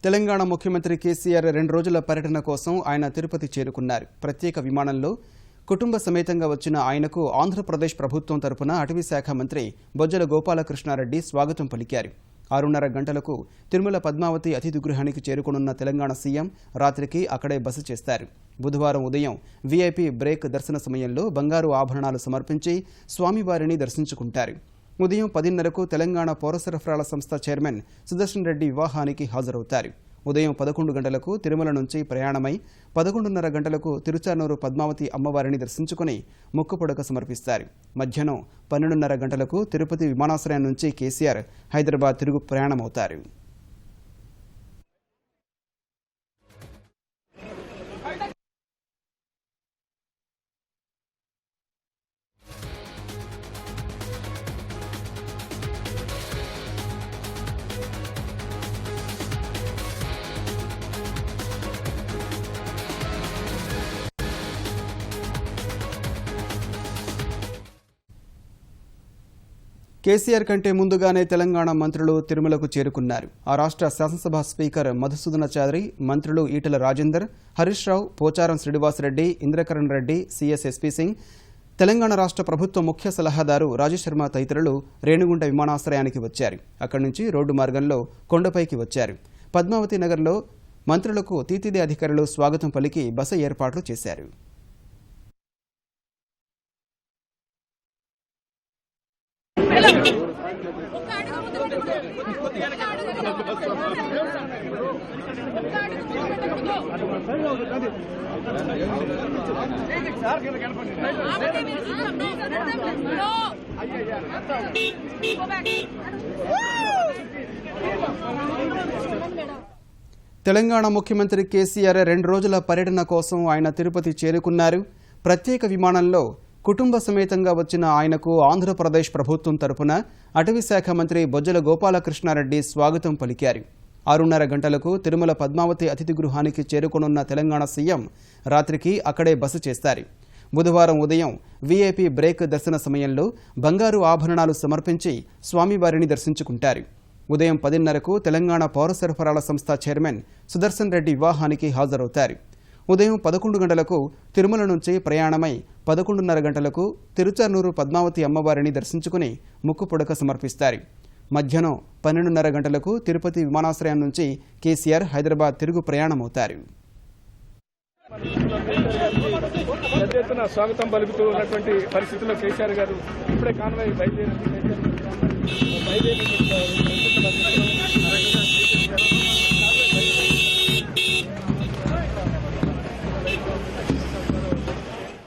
తెలంగాణ ముఖ్యమంత్రి కేసీఆర్ 2 రోజుల పర్యటన కోసం ఆయన తిరుపతి చేరుకున్నారు. ప్రత్యేక విమానంలో కుటుంబ సమేతంగా వచ్చిన ఆయనకు ఆంధ్రప్రదేశ్ ప్రభుత్వం తరపున అటవీ శాఖ మంత్రి బొజ్జల గోపాలకృష్ణారెడ్డి స్వాగతం పలికారు. 6:30 గంటలకు తిరుమల పద్మావతి అతిథి గృహానికి చేరుకోనున్న తెలంగాణ సీఎం రాత్రికి అక్కడే బస చేస్తారు. బుధవారం ఉదయం వీఐపీ బ్రేక్ దర్శన సమయంలో బంగారు ఆభరణాలు సమర్పించి స్వామివారిని దర్శించుకుంటారు. ఉదయం 10:30కు తెలంగాణ పౌర సరఫరాల సంస్థ చైర్మన్ సుదర్శన్ రెడ్డి వివాహానికి హాజరవుతారు. ఉదయం 11 గంటలకు తిరుమల నుంచి ప్రయాణమై 11:30 గంటలకు తిరుచానూరు పద్మావతి అమ్మవారిని దర్శించుకుని మొక్కుపొడక సమర్పిస్తారు. మధ్యాహ్నం 12:30 గంటలకు తిరుపతి విమానాశ్రయం నుంచి కేసీఆర్ హైదరాబాద్ తిరుగు ప్రయాణమవుతారు. కేసీఆర్ కంటే ముందుగానే తెలంగాణ మంత్రులు తిరుమలకు చేరుకున్నారు. ఆ రాష్ట్ర శాసనసభ స్పీకర్ మధుసూదనాచారి, మంత్రులు ఈటెల రాజేందర్, హరీష్ రావు, పోచారం శ్రీనివాసరెడ్డి, ఇంద్రకరణ్ రెడ్డి, సిఎస్ఎస్పీ సింగ్, తెలంగాణ రాష్ట్ర ప్రభుత్వ ముఖ్య సలహాదారు రాజశర్మ తదితరులు రేణిగుంట విమానాశ్రయానికి వచ్చారు. అక్కడి నుంచి రోడ్డు మార్గంలో కొండపైకి వచ్చారు. పద్మావతి నగర్లో మంత్రులకు టీటీడీ అధికారులు స్వాగతం పలికి బస ఏర్పాట్లు చేశారు. తెలంగాణ ముఖ్యమంత్రి కేసీఆర్ 2 రోజుల పర్యటన కోసం ఆయన తిరుపతి చేరుకున్నారు. ప్రత్యేక విమానంలో కుటుంబ సమేతంగా వచ్చిన ఆయనకు ఆంధ్రప్రదేశ్ ప్రభుత్వం తరపున అటవీ శాఖ మంత్రి బొజ్జల గోపాలకృష్ణారెడ్డి స్వాగతం పలికారు. 6:30 గంటలకు తిరుమల పద్మావతి అతిథి గృహానికి చేరుకోనున్న తెలంగాణ సీఎం రాత్రికి అక్కడే బస చేస్తారు. బుధవారం ఉదయం వీఐపీ బ్రేక్ దర్శన సమయంలో బంగారు ఆభరణాలు సమర్పించి స్వామివారిని దర్శించుకుంటారు. ఉదయం 10:30కు తెలంగాణ పౌర సరఫరాల సంస్థ చైర్మన్ సుదర్శన్ రెడ్డి వివాహానికి హాజరవుతారు. ఉదయం 11 గంటలకు తిరుమల నుంచి ప్రయాణమై 11:30 గంటలకు తిరుచానూరు పద్మావతి అమ్మవారిని దర్శించుకుని ముక్కుపుడక సమర్పిస్తారు. మధ్యాహ్నం 12:30 గంటలకు తిరుపతి విమానాశ్రయం నుంచి కేసీఆర్ హైదరాబాద్ తిరుగు ప్రయాణమవుతారు. స్వాగతం పలుకుతూ ఉన్నటువంటి పరిస్థితుల్లో కేసీఆర్ గారు ఇప్పుడే కాన్వాయ్ బయలుదేరి